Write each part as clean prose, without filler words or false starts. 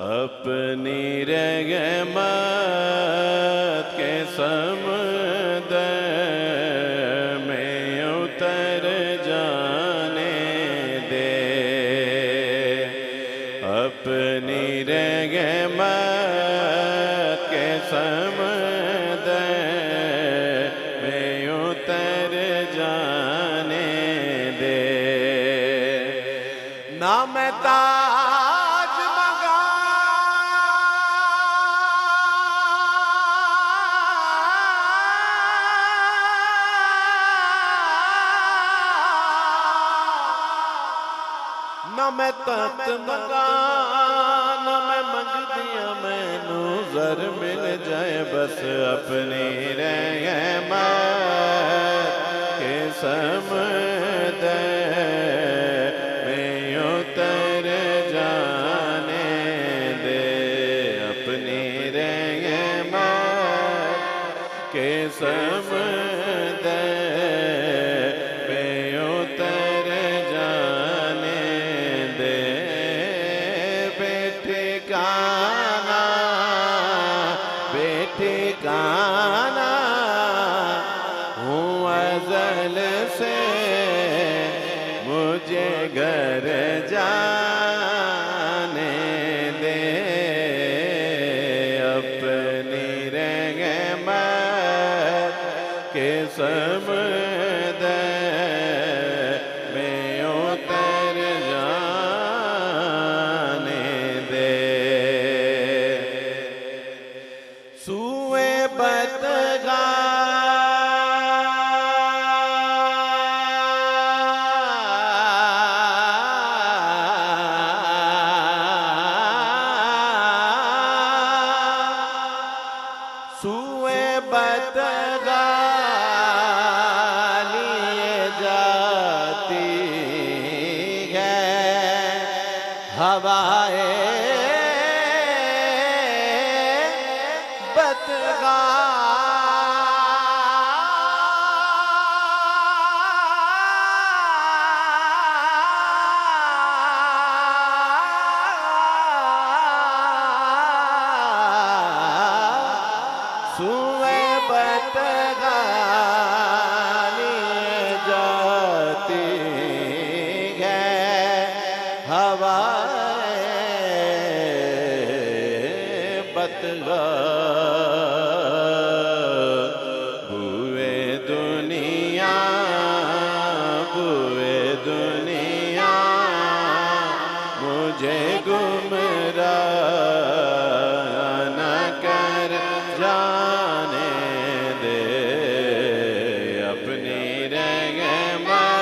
अपनी रहमत के समुद्र में उतर जाने दे, अपनी रहमत के समुद्र में उतर जाने दे। ना मैं ताज मंगा ना मैं तख्त मंगा ना मैं मंग दिया मैनू ज़र मिल जाए, बस अपनी रहमत के समुद्र में उतर जाने दे, अपनी रहमत के समुद्र में उतर जाने दे। बेठिकाना बेठिकाना हूँ अज़ल से, मुझे घर जाने दे, अपनी रहमत के समुद्र में उतर जाने दे। सूए बदगा सूए बदगा लिए जाती है हवाए बदगा, सूए बदगा लिए जाती है हवाए बदगा। बुए दुनिया मुझे गुमराह न कर जाने दे, अपनी रहमत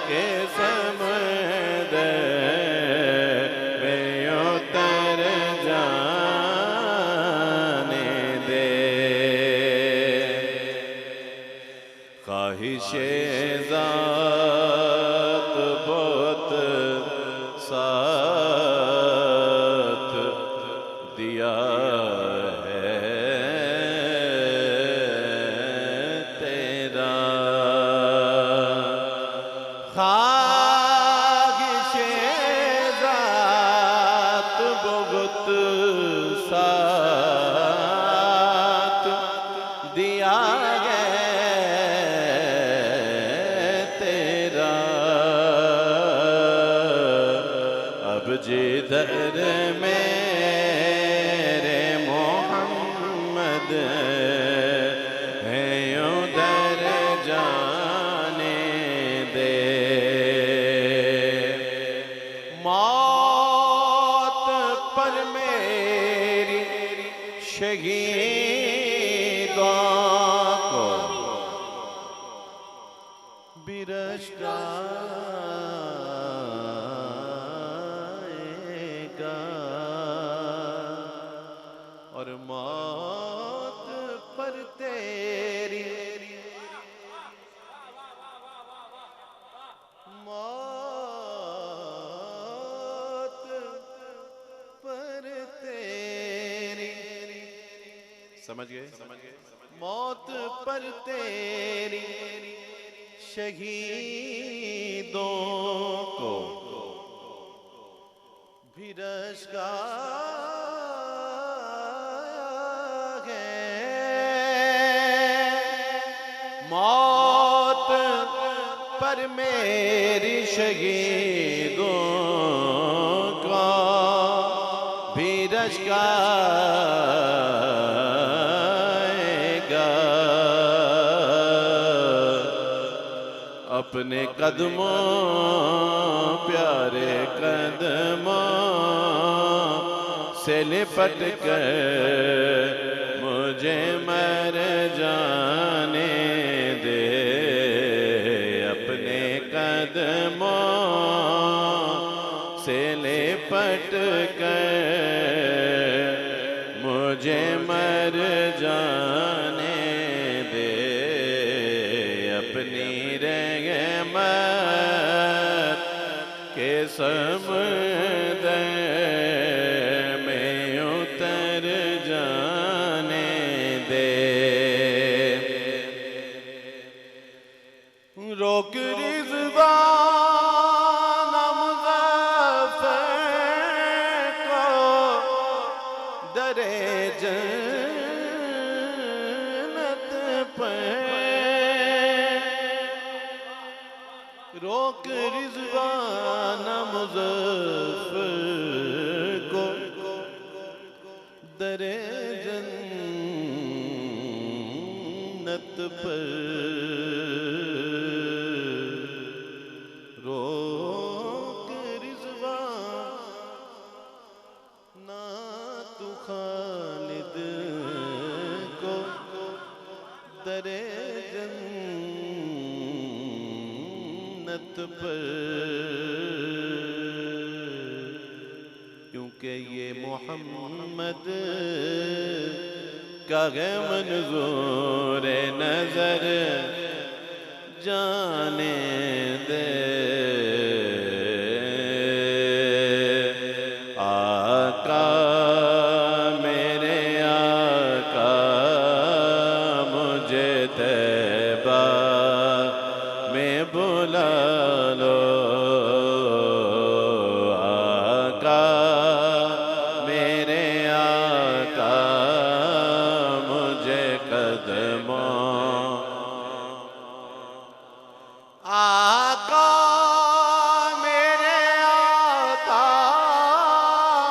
के समुद्र में उतर जाने दे। ख्वाहिशे ज़ात बहुत साथ दिया है तेरा, ख्वाहिशे ज़ात बहुत साथ दिया है तेरा। अब जिधर मेरे मोहम्मद है उधर जाने दे, मौत पर मेरी शहीदों को बिरश्ताएगा, और मौत समझ गए? मौत पर तेरी शहीदों को भी रश्का है, मौत पर मेरी शहीदों को भी रश्का अपने कदमों प्यारे कदमों से लिपट कर मुझे मर जाने दे, अपने कदमों से लिपट कर मुझे मर जाने दे, अपनी के समुद्र में उतर जाने दे। रोक रिज़वान मुज़फ़्फ़र को दरे जन्नत पर, रोक रिज़वान मुज़फ़्फ़र को दरे जन्नत पर, रोक रिज़वान तू खालिद को दरे पर, क्योंकि ये मोहम्मद का है मंज़ूर नजर जाने दे। आका मेरे आका मुझे तैबा में बुला लो, आका मेरे आका मुझे कदमों, आका मेरे आका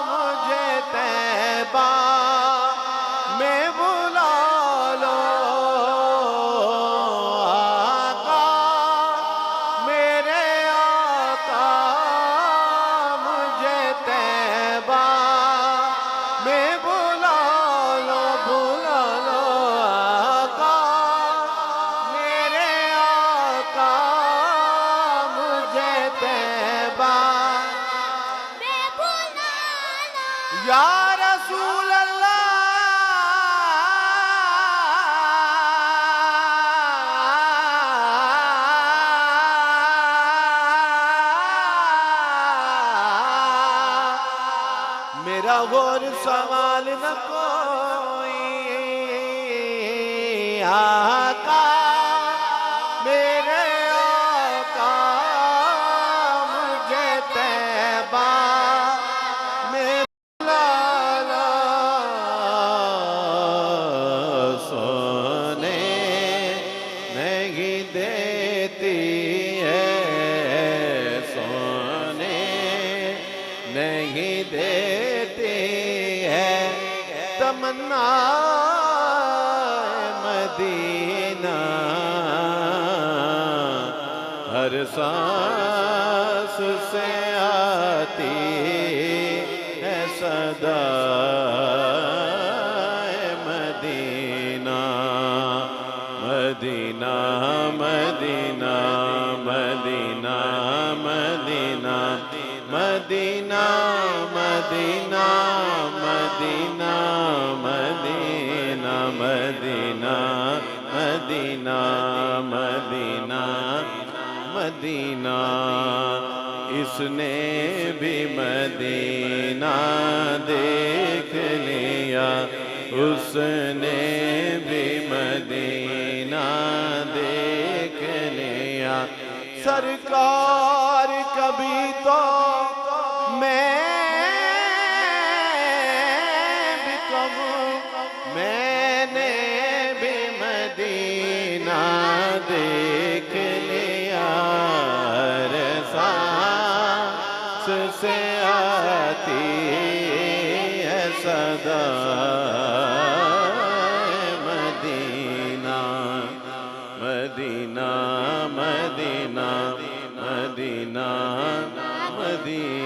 मुझे तैबा में बुला लो, या रसूल अल्लाह, मेरा गौर सवाल न कोई, आका मेरे आका मुझे तैबा में नहीं देती है तमन्ना मदीना, हर सांस से आती है सदा Medina, Medina Medina Medina Medina Medina Medina Medina Medina Medina Medina Medina Medina, इसने भी मदीना देख लिया उसने भी मदीना देख लिया। सरकार कभी तो मैं भी कहूँ, मैंने भी मदीना देख लिया। रे सांस से आती है सदा Medina, Medina, Medina, Medina, Medina.